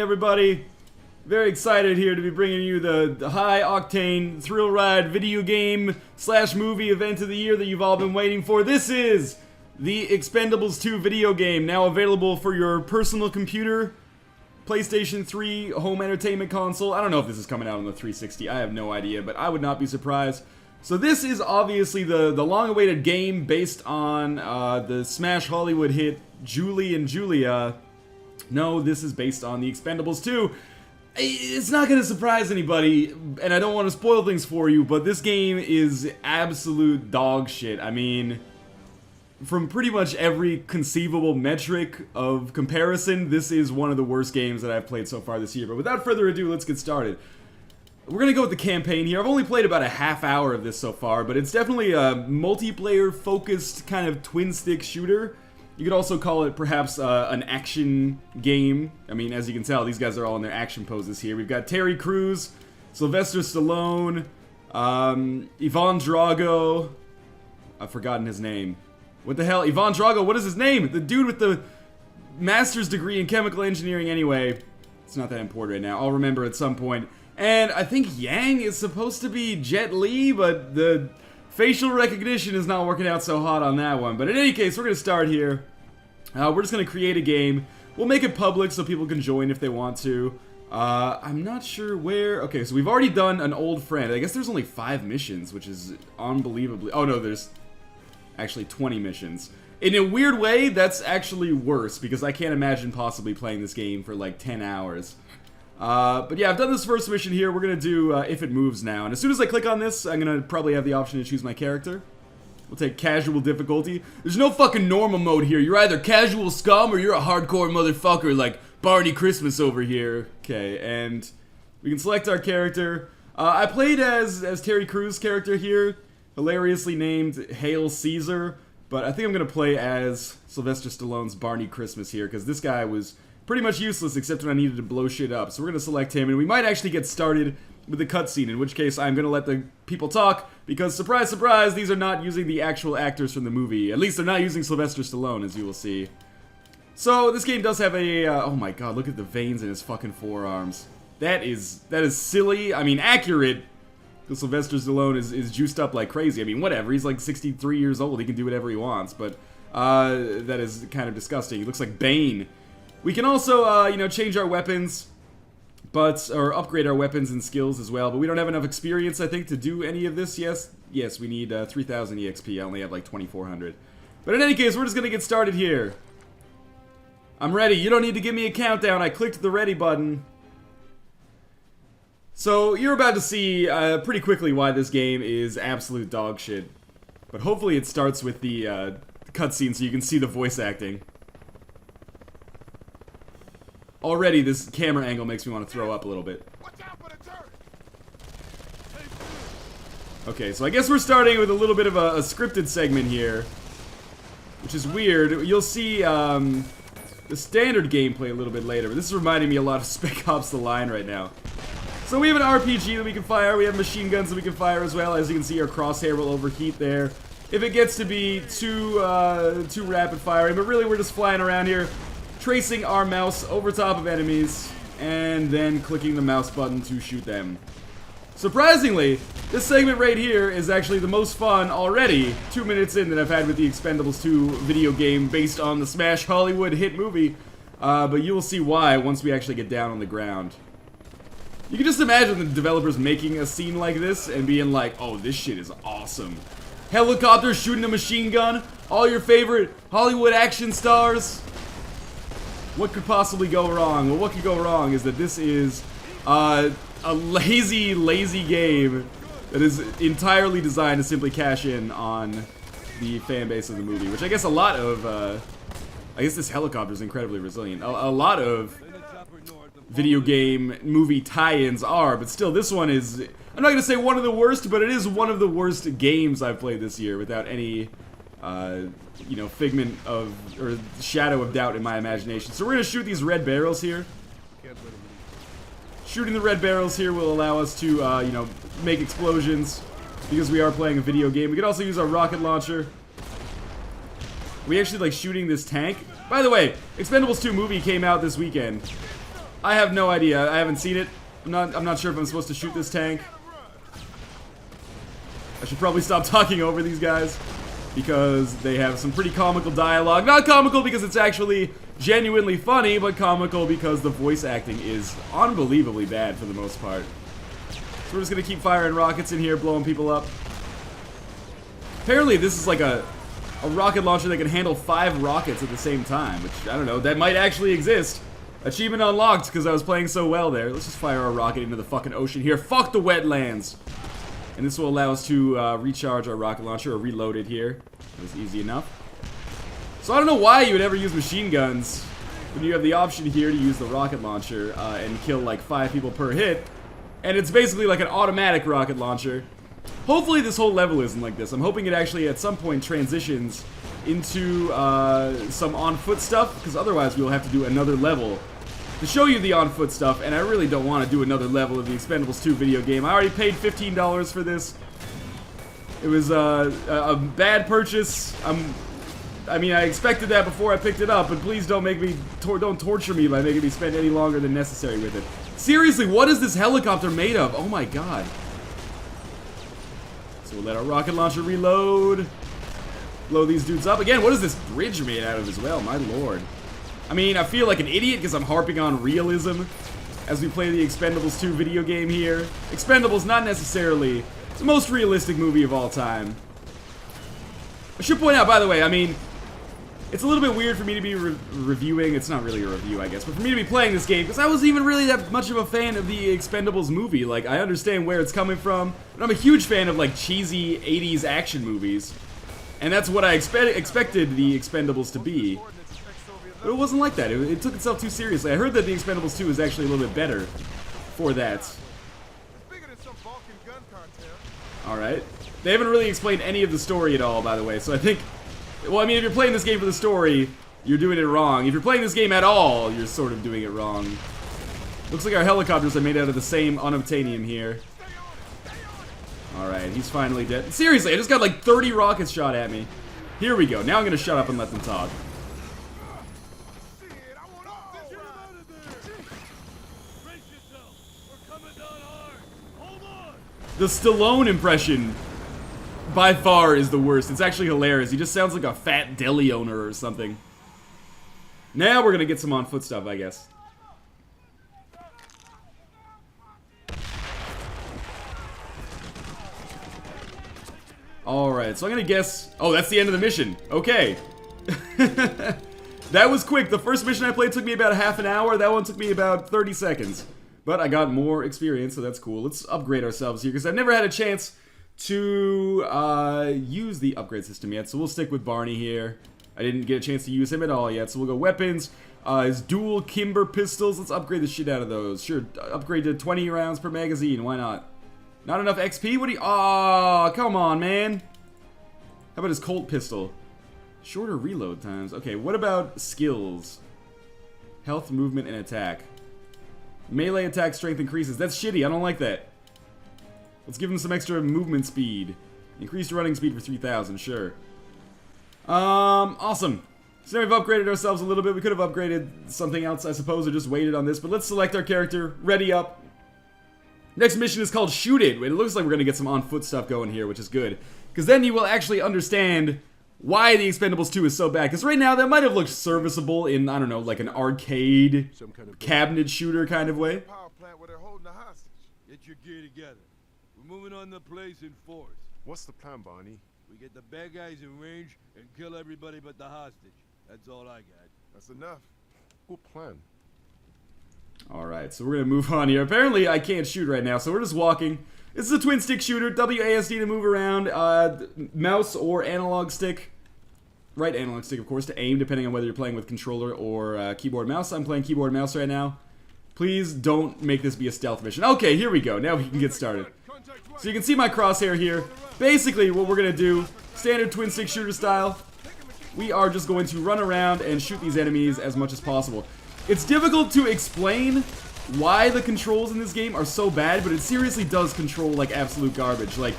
everybody? Very excited here to be bringing you the high-octane, thrill-ride video game / movie event of the year that you've all been waiting for. This is the Expendables 2 video game, now available for your personal computer, PlayStation 3, home entertainment console. I don't know if this is coming out on the 360, I have no idea, but I would not be surprised. So this is obviously the long-awaited game based on the Smash Hollywood hit Julie and Julia. No, this is based on the Expendables 2. It's not going to surprise anybody, and I don't want to spoil things for you, but this game is absolute dog shit. I mean, from pretty much every conceivable metric of comparison, this is one of the worst games that I've played so far this year. But without further ado, let's get started. We're going to go with the campaign here. I've only played about a half hour of this so far, but it's definitely a multiplayer-focused kind of twin-stick shooter. You could also call it perhaps an action game. I mean, as you can tell, these guys are all in their action poses here. We've got Terry Crews, Sylvester Stallone, Ivan Drago. I've forgotten his name. What the hell? Ivan Drago, what is his name? The dude with the master's degree in chemical engineering anyway. It's not that important right now. I'll remember at some point. And I think Yang is supposed to be Jet Li, but the facial recognition is not working out so hot on that one. But in any case, we're going to start here. We're just going to create a game. We'll make it public so people can join if they want to. I'm not sure where. Okay, so we've already done an old friend. I guess there's only 5 missions, which is unbelievably... Oh no, there's actually 20 missions. In a weird way, that's actually worse, because I can't imagine possibly playing this game for like 10 hours. But yeah, I've done this first mission here. We're gonna do If It Moves now. And as soon as I click on this, I'm gonna probably have the option to choose my character. We'll take casual difficulty. There's no fucking normal mode here. You're either casual scum or you're a hardcore motherfucker like Barney Christmas over here. Okay, and we can select our character. I played as Terry Crews' character here, hilariously named Hail Caesar. But I think I'm gonna play as Sylvester Stallone's Barney Christmas here, because this guy was pretty much useless except when I needed to blow shit up. So we're going to select him, and we might actually get started with the cutscene, in which case I'm going to let the people talk, because surprise, surprise, these are not using the actual actors from the movie. At least they're not using Sylvester Stallone, as you will see. So this game does have a, oh my god, look at the veins in his fucking forearms. That is silly. I mean, accurate, because Sylvester Stallone is juiced up like crazy. I mean, whatever, he's like 63 years old, he can do whatever he wants, but that is kind of disgusting. He looks like Bane. We can also, you know, change our weapons, or upgrade our weapons and skills as well, but we don't have enough experience, I think, to do any of this. Yes, we need 3,000 EXP. I only have like 2,400. But in any case, we're just gonna get started here. I'm ready. You don't need to give me a countdown. I clicked the ready button. So, you're about to see pretty quickly why this game is absolute dog shit. But hopefully it starts with the cutscene so you can see the voice acting. Already, this camera angle makes me want to throw up a little bit. Okay, so I guess we're starting with a little bit of a scripted segment here, which is weird. You'll see the standard gameplay a little bit later, but this is reminding me a lot of Spec Ops: The Line right now. So we have an RPG that we can fire, we have machine guns that we can fire as well. As you can see, our crosshair will overheat there if it gets to be too rapid firing, but really we're just flying around here, tracing our mouse over top of enemies, and then clicking the mouse button to shoot them. Surprisingly, this segment right here is actually the most fun already, 2 minutes in, that I've had with the Expendables 2 video game based on the Smash Hollywood hit movie, but you will see why once we actually get down on the ground. You can just imagine the developers making a scene like this and being like, oh, this shit is awesome. Helicopters shooting a machine gun, all your favorite Hollywood action stars. What could possibly go wrong? Well, what could go wrong is that this is a lazy game that is entirely designed to simply cash in on the fan base of the movie, which I guess a lot of, I guess this helicopter is incredibly resilient. A lot of video game movie tie-ins are, but still, this one is, I'm not going to say one of the worst, but it is one of the worst games I've played this year without any you know, figment of, or shadow of doubt in my imagination. So we're going to shoot these red barrels here. Shooting the red barrels here will allow us to, you know, make explosions, because we are playing a video game. We can also use our rocket launcher. We actually like shooting this tank. By the way, Expendables 2 movie came out this weekend. I have no idea. I haven't seen it. I'm not sure if I'm supposed to shoot this tank. I should probably stop talking over these guys because they have some pretty comical dialogue. Not comical because it's actually genuinely funny, but comical because the voice acting is unbelievably bad for the most part. So we're just gonna keep firing rockets in here, blowing people up. Apparently this is like a rocket launcher that can handle 5 rockets at the same time, which, I don't know, that might actually exist. Achievement unlocked because I was playing so well there. Let's just fire our rocket into the fucking ocean here. Fuck the wetlands! And this will allow us to recharge our rocket launcher, or reload it here. It was easy enough. So I don't know why you would ever use machine guns when you have the option here to use the rocket launcher and kill like 5 people per hit. And it's basically like an automatic rocket launcher. Hopefully this whole level isn't like this. I'm hoping it actually at some point transitions into some on-foot stuff, because otherwise we'll have to do another level to show you the on-foot stuff, and I really don't want to do another level of the Expendables 2 video game. I already paid $15 for this. It was a bad purchase. I mean, I expected that before I picked it up, but please don't make me don't torture me by making me spend any longer than necessary with it. Seriously, what is this helicopter made of? Oh my god. So we'll let our rocket launcher reload. Blow these dudes up. Again, what is this bridge made out of as well? My lord. I mean, I feel like an idiot because I'm harping on realism as we play the Expendables 2 video game here. Expendables, not necessarily the most realistic movie of all time. I should point out, by the way, I mean, it's a little bit weird for me to be reviewing. It's not really a review, I guess, but for me to be playing this game, because I wasn't even really that much of a fan of the Expendables movie. Like, I understand where it's coming from, but I'm a huge fan of, like, cheesy 80s action movies. And that's what I expected the Expendables to be. But it wasn't like that. It took itself too seriously. I heard that the Expendables 2 is actually a little bit better for that. Alright. They haven't really explained any of the story at all, by the way, so I think... Well, I mean, if you're playing this game for the story, you're doing it wrong. If you're playing this game at all, you're sort of doing it wrong. Looks like our helicopters are made out of the same unobtainium here. Alright, he's finally dead. Seriously, I just got like 30 rockets shot at me. Here we go. Now I'm gonna shut up and let them talk. The Stallone impression, by far, is the worst. It's actually hilarious. He just sounds like a fat deli owner or something. Now we're gonna get some on-foot stuff, I guess. Alright, so I'm gonna guess... Oh, that's the end of the mission. Okay. That was quick. The first mission I played took me about half an hour. That one took me about 30 seconds. But I got more experience, so that's cool. Let's upgrade ourselves here, because I've never had a chance to use the upgrade system yet. So we'll stick with Barney here. I didn't get a chance to use him at all yet, so we'll go weapons. His dual Kimber pistols. Let's upgrade the shit out of those. Sure, upgrade to 20 rounds per magazine. Why not? Not enough XP? What do you... Aw, come on, man. How about his Colt pistol? Shorter reload times. Okay, what about skills? Health, movement, and attack. Melee attack strength increases. That's shitty. I don't like that. Let's give him some extra movement speed. Increased running speed for 3,000. Sure. Awesome. So now we've upgraded ourselves a little bit. We could have upgraded something else, I suppose, or just waited on this. But let's select our character. Ready up. Next mission is called Shoot It. It looks like we're going to get some on-foot stuff going here, which is good. Because then you will actually understand why the Expendables 2 is so bad. Because right now, that might have looked serviceable in, I don't know, like an arcade cabinet shooter kind of way. Power plant where they're holding the hostage. Get your gear together. We're moving on the place in force. What's the plan, Barney? We get the bad guys in range and kill everybody but the hostage. That's all I got. That's enough. Good plan. Alright, so we're going to move on here. Apparently, I can't shoot right now, so we're just walking. This is a twin stick shooter. WASD to move around. Mouse or analog stick. Right analog stick, of course, to aim, depending on whether you're playing with controller or keyboard mouse. I'm playing keyboard mouse right now. Please don't make this be a stealth mission. Okay, here we go. Now we can get started. So you can see my crosshair here. Basically, what we're going to do, standard twin stick shooter style, we are just going to run around and shoot these enemies as much as possible. It's difficult to explain why the controls in this game are so bad, but it seriously does control like absolute garbage. Like,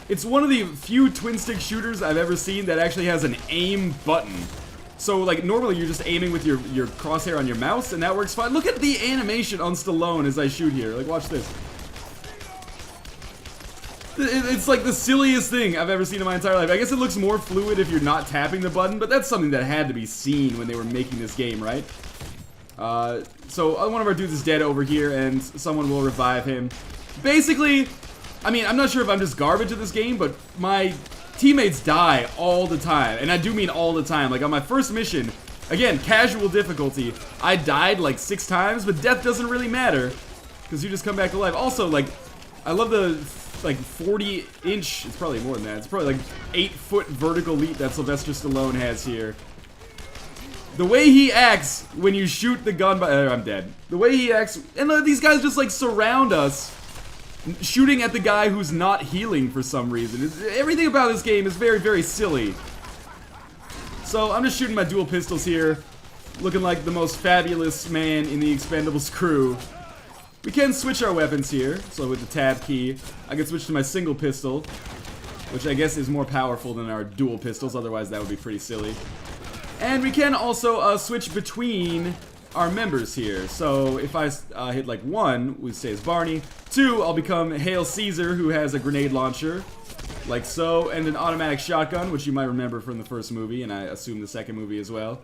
it's one of the few twin stick shooters I've ever seen that actually has an aim button. So, like, normally you're just aiming with your crosshair on your mouse, and that works fine. Look at the animation on Stallone as I shoot here. Like, watch this. It's like the silliest thing I've ever seen in my entire life. I guess it looks more fluid if you're not tapping the button, but that's something that had to be seen when they were making this game, right? So one of our dudes is dead over here, and someone will revive him. Basically, I mean, I'm not sure if I'm just garbage at this game, but my teammates die all the time, and I do mean all the time. Like, on my first mission, again, casual difficulty, I died like 6 times, but death doesn't really matter, because you just come back to life. Also, like, I love the, like, 40-inch, it's probably more than that, it's probably like 8-foot vertical leap that Sylvester Stallone has here. The way he acts when you shoot the gun by, I'm dead. The way he acts, and these guys just, like, surround us, shooting at the guy who's not healing for some reason. Everything about this game is very, very silly. So I'm just shooting my dual pistols here, looking like the most fabulous man in the Expendables crew. We can switch our weapons here, so with the tab key, I can switch to my single pistol, which I guess is more powerful than our dual pistols, otherwise that would be pretty silly. And we can also switch between our members here. So if I hit like 1, we stay as Barney. 2, I'll become Hail Caesar, who has a grenade launcher, like so, and an automatic shotgun, which you might remember from the first movie, and I assume the second movie as well.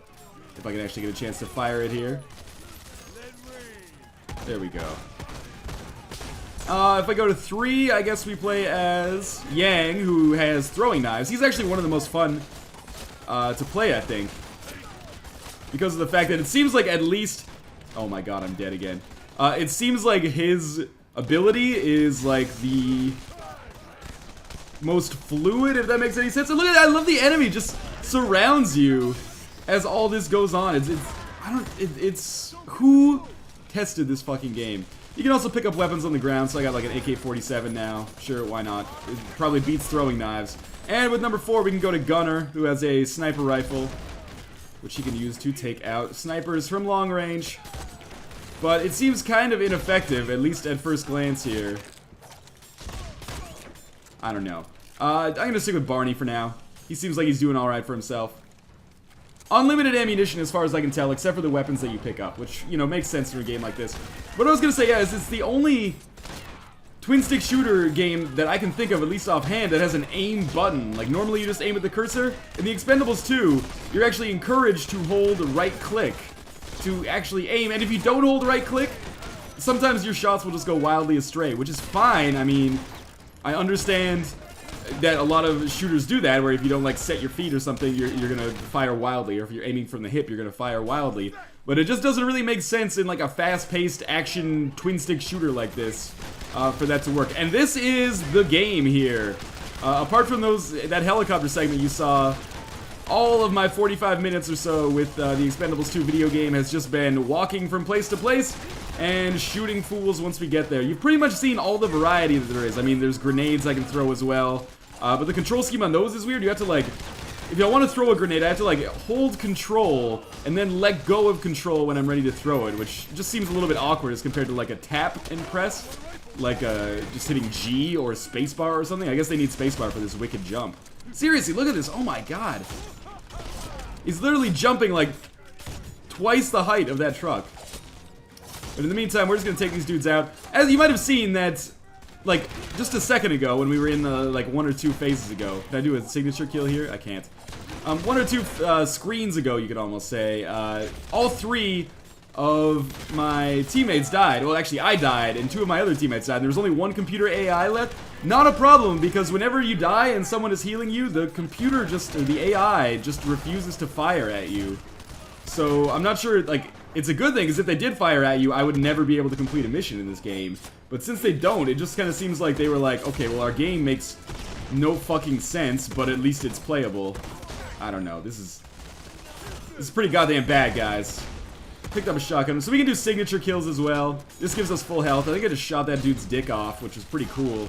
If I can actually get a chance to fire it here. There we go. If I go to 3, I guess we play as Yang, who has throwing knives. He's actually one of the most fun to play, I think. Because of the fact that it seems like at least... Oh my god, I'm dead again. It seems like his ability is like the most fluid, if that makes any sense. And look at that, I love the enemy just surrounds you as all this goes on. It's who tested this fucking game? You can also pick up weapons on the ground, so I got like an AK-47 now. Sure, why not? It probably beats throwing knives. And with number 4, we can go to Gunner, who has a sniper rifle, which he can use to take out snipers from long range. But it seems kind of ineffective, at least at first glance here. I don't know. I'm gonna stick with Barney for now. He seems like he's doing alright for himself. Unlimited ammunition as far as I can tell, except for the weapons that you pick up, which, you know, makes sense in a game like this. What I was gonna say, yeah, is it's the only twin-stick shooter game that I can think of, at least offhand, that has an aim button. Like, normally you just aim at the cursor. In the Expendables 2, you're actually encouraged to hold right-click to actually aim, and if you don't hold right-click, sometimes your shots will just go wildly astray, which is fine. I mean, I understand that a lot of shooters do that, where if you don't, like, set your feet or something, you're gonna fire wildly, or if you're aiming from the hip, you're gonna fire wildly. But it just doesn't really make sense in, like, a fast-paced action twin-stick shooter like this. For that to work. And this is the game here. Apart from that helicopter segment you saw, all of my 45 minutes or so with the Expendables 2 video game has just been walking from place to place and shooting fools once we get there. You've pretty much seen all the variety that there is. I mean, there's grenades I can throw as well. But the control scheme on those is weird. You have to, like, if I want to throw a grenade, I have to, like, hold control and then let go of control when I'm ready to throw it, which just seems a little bit awkward as compared to, like, a tap and press. Like, just hitting G or spacebar or something. I guess they need spacebar for this wicked jump. Seriously, look at this. Oh my god. He's literally jumping, like, twice the height of that truck. But in the meantime, we're just gonna take these dudes out. As you might have seen that, like, just a second ago, when we were in the, like, 1 or 2 phases ago. Can I do a signature kill here? I can't. 1 or 2 screens ago, you could almost say. All 3 of my teammates died. Well, actually, I died, and 2 of my other teammates died. And there was only 1 computer AI left. Not a problem, because whenever you die and someone is healing you, the computer just, or the AI, just refuses to fire at you. So, I'm not sure, like, it's a good thing, because if they did fire at you, I would never be able to complete a mission in this game. But since they don't, it just kind of seems like they were like, okay, well, our game makes no fucking sense, but at least it's playable. I don't know, this is pretty goddamn bad, guys. Picked up a shotgun, so we can do signature kills as well. This gives us full health. I think I just shot that dude's dick off, which is pretty cool.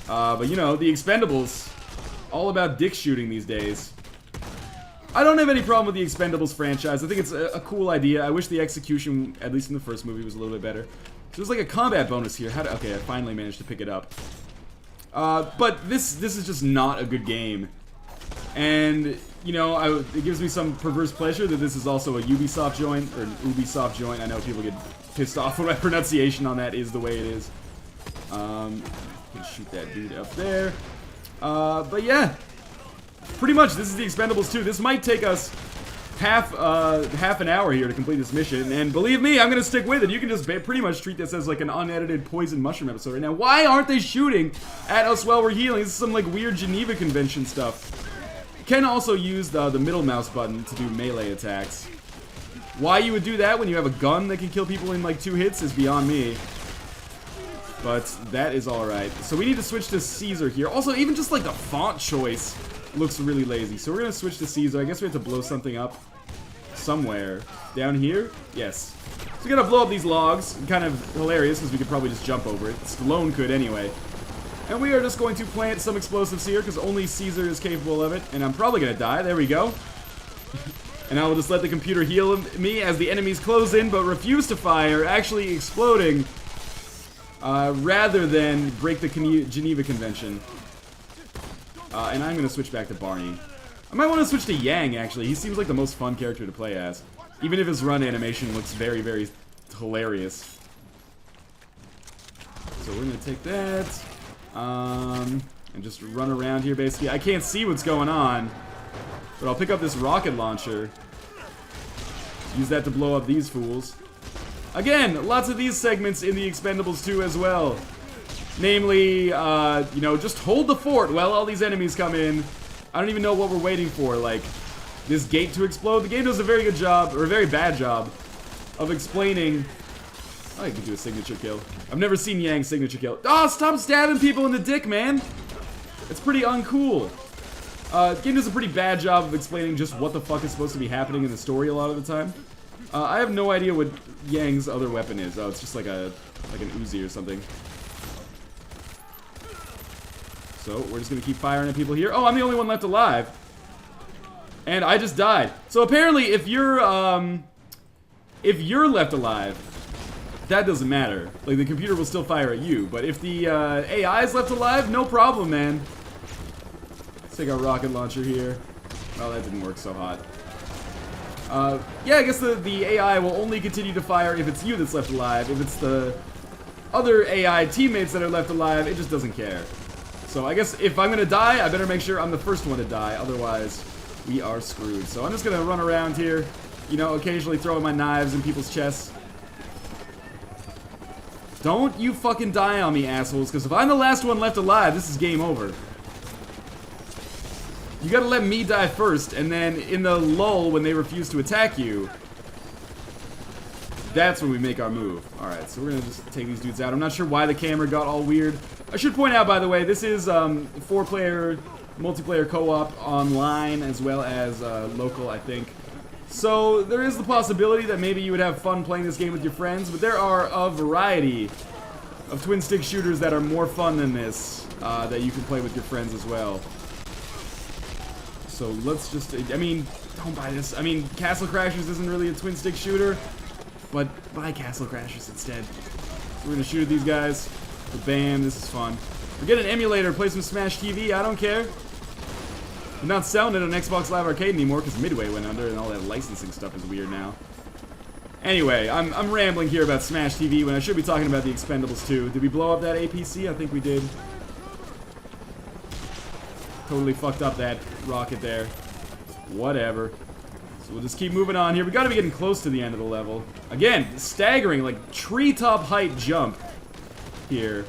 But you know, the Expendables, all about dick shooting these days. I don't have any problem with the Expendables franchise. I think it's a cool idea. I wish the execution, at least in the first movie, was a little bit better. So there's like a combat bonus here. Okay, I finally managed to pick it up. But this is just not a good game. And, you know, it gives me some perverse pleasure that this is also a Ubisoft joint, or an Ubisoft joint. I know people get pissed off when my pronunciation on that is the way it is. Can shoot that dude up there. But yeah, pretty much this is the Expendables 2. This might take us half an hour here to complete this mission, and believe me, I'm gonna stick with it. You can just pretty much treat this as like an unedited Poison Mushroom episode right now. Why aren't they shooting at us while we're healing? This is some like weird Geneva Convention stuff. You can also use the middle mouse button to do melee attacks. Why you would do that when you have a gun that can kill people in like 2 hits is beyond me. But that is alright. So we need to switch to Caesar here. Also, even just like the font choice looks really lazy. So we're gonna switch to Caesar. I guess we have to blow something up somewhere. Down here? Yes. So we gotta blow up these logs. Kind of hilarious because we could probably just jump over it. Stallone could anyway. And we are just going to plant some explosives here because only Caesar is capable of it. And I'm probably gonna die. There we go. And I will just let the computer heal me as the enemies close in but refuse to fire, actually exploding. Rather than break the Geneva Convention. And I'm gonna switch back to Barney. I might want to switch to Yang, actually. He seems like the most fun character to play as. Even if his run animation looks very, very hilarious. So we're gonna take that. And just run around here, basically. I can't see what's going on. But I'll pick up this rocket launcher. Use that to blow up these fools. Again, lots of these segments in the Expendables 2 as well. Namely, you know, just hold the fort while all these enemies come in. I don't even know what we're waiting for, like, this gate to explode. The game does a very good job, or a very bad job, of explaining... Oh, I can do a signature kill. I've never seen Yang's signature kill. Oh, stop stabbing people in the dick, man! It's pretty uncool. The game does a pretty bad job of explaining just what the fuck is supposed to be happening in the story a lot of the time. I have no idea what Yang's other weapon is. Oh, it's just like an Uzi or something. So, we're just gonna keep firing at people here. Oh, I'm the only one left alive. And I just died. So apparently, if you're left alive, that doesn't matter. Like, the computer will still fire at you. But if the AI is left alive, no problem, man. Let's take our rocket launcher here. Oh, that didn't work so hot. Yeah, I guess the AI will only continue to fire if it's you that's left alive. If it's the other AI teammates that are left alive, it just doesn't care. So I guess if I'm gonna die, I better make sure I'm the first one to die. Otherwise, we are screwed. So I'm just gonna run around here, you know, occasionally throwing my knives in people's chests. Don't you fucking die on me, assholes, because if I'm the last one left alive, this is game over. You gotta let me die first, and then in the lull when they refuse to attack you, that's when we make our move. Alright, so we're gonna just take these dudes out. I'm not sure why the camera got all weird. I should point out, by the way, this is 4-player multiplayer co-op online as well as local, I think. So there is the possibility that maybe you would have fun playing this game with your friends, but there are a variety of twin-stick shooters that are more fun than this that you can play with your friends as well. So let's just, I mean, don't buy this. I mean, Castle Crashers isn't really a twin-stick shooter, but buy Castle Crashers instead. We're gonna shoot at these guys. Bam, this is fun. Or get an emulator, play some Smash TV, I don't care. They're not selling it on Xbox Live Arcade anymore because Midway went under and all that licensing stuff is weird now. Anyway, I'm rambling here about Smash TV when I should be talking about the Expendables 2. Did we blow up that APC? I think we did. Totally fucked up that rocket there. Whatever. So we'll just keep moving on here. We gotta be getting close to the end of the level. Again, staggering, like, treetop height jump here.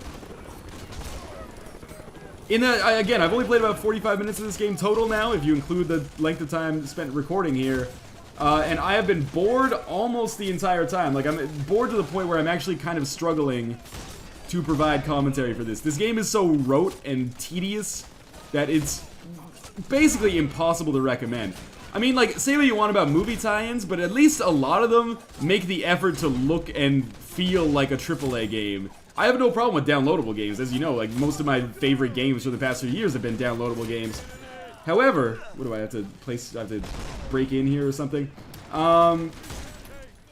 Again, I've only played about 45 minutes of this game total now, if you include the length of time spent recording here. And I have been bored almost the entire time. Like, I'm bored to the point where I'm actually kind of struggling to provide commentary for this. This game is so rote and tedious that it's basically impossible to recommend. I mean, like, say what you want about movie tie-ins, but at least a lot of them make the effort to look and feel like a AAA game. I have no problem with downloadable games, as you know, like, most of my favorite games for the past few years have been downloadable games. However, what do I have to place? I have to break in here or something?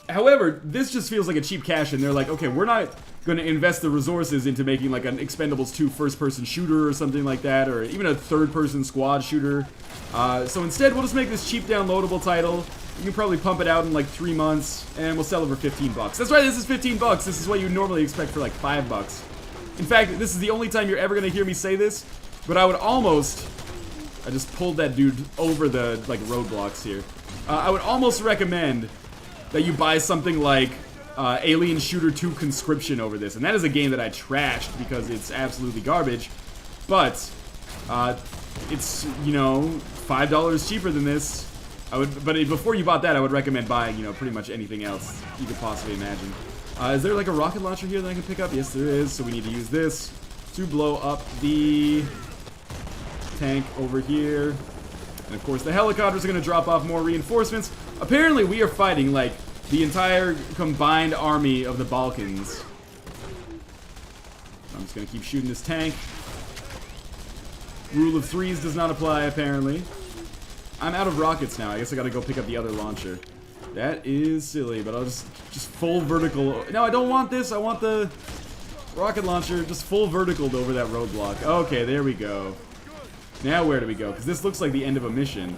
However, this just feels like a cheap cash in. They're like, okay, we're not going to invest the resources into making like an Expendables 2 first-person shooter or something like that, or even a third-person squad shooter. So instead, we'll just make this cheap downloadable title. You can probably pump it out in like 3 months, and we'll sell it for 15 bucks. That's right, this is 15 bucks. This is what you normally expect for like 5 bucks. In fact, this is the only time you're ever going to hear me say this, but I would almost... I just pulled that dude over the like roadblocks here. I would almost recommend that you buy something like Alien Shooter 2 Conscription over this. And that is a game that I trashed because it's absolutely garbage. But it's, you know, $5 cheaper than this. But before you bought that, I would recommend buying, you know, pretty much anything else you could possibly imagine. Is there like a rocket launcher here that I can pick up? Yes, there is. So we need to use this to blow up the tank over here. And of course, the helicopters are going to drop off more reinforcements. Apparently, we are fighting, like, the entire combined army of the Balkans. I'm just going to keep shooting this tank. Rule of threes does not apply, apparently. I'm out of rockets now. I guess I got to go pick up the other launcher. That is silly, but I'll just full vertical. No, I don't want this. I want the rocket launcher just full verticaled over that roadblock. Okay, there we go. Now where do we go? Because this looks like the end of a mission.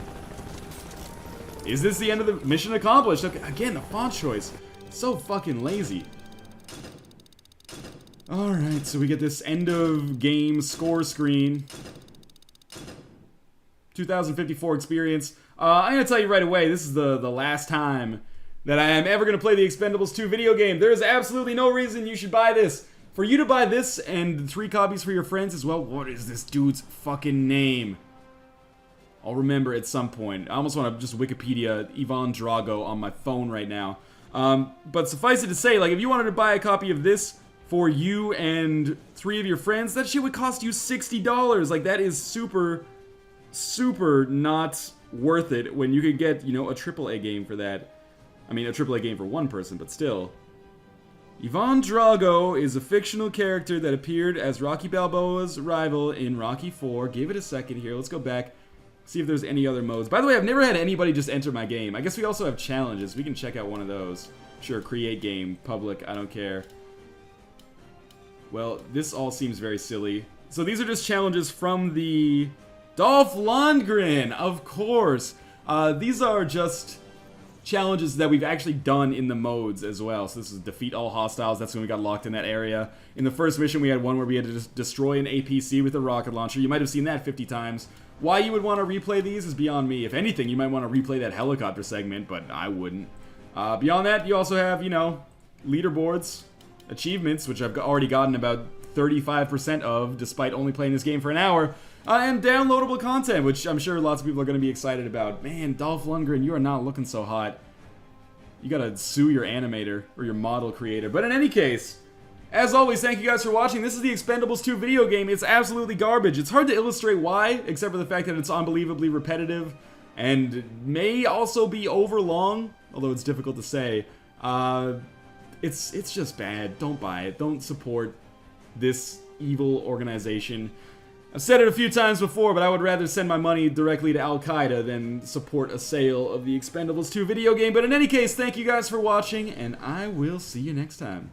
Is this the end of the mission accomplished? Okay, again, the font choice. So fucking lazy. Alright, so we get this end of game score screen. 2054 experience. I'm going to tell you right away, this is the last time that I am ever going to play the Expendables 2 video game. There is absolutely no reason you should buy this. For you to buy this and 3 copies for your friends as well, what is this dude's fucking name? I'll remember at some point. I almost want to just Wikipedia Ivan Drago on my phone right now. But suffice it to say, like, if you wanted to buy a copy of this for you and 3 of your friends, that shit would cost you $60. Like, that is super, super not worth it when you could get, you know, a AAA game for that. I mean, a AAA game for one person, but still. Ivan Drago is a fictional character that appeared as Rocky Balboa's rival in Rocky IV. Give it a second here. Let's go back, see if there's any other modes. By the way, I've never had anybody just enter my game. I guess we also have challenges. We can check out one of those. Sure, create game, public, I don't care. Well, this all seems very silly. So these are just challenges from the Dolph Lundgren, of course. These are just challenges that we've actually done in the modes as well. So this is defeat all hostiles. That's when we got locked in that area. In the first mission, we had one where we had to just destroy an APC with a rocket launcher. You might have seen that 50 times. Why you would want to replay these is beyond me. If anything, you might want to replay that helicopter segment, but I wouldn't. Beyond that, you also have, you know, leaderboards, achievements, which I've already gotten about 35% of, despite only playing this game for an hour. And downloadable content, which I'm sure lots of people are going to be excited about. Man, Dolph Lundgren, you are not looking so hot. You gotta sue your animator, or your model creator. But in any case, as always, thank you guys for watching. This is the Expendables 2 video game. It's absolutely garbage. It's hard to illustrate why, except for the fact that it's unbelievably repetitive, and may also be overlong, although it's difficult to say. It's just bad. Don't buy it. Don't support this evil organization. I've said it a few times before, but I would rather send my money directly to Al-Qaeda than support a sale of the Expendables 2 video game. But in any case, thank you guys for watching, and I will see you next time.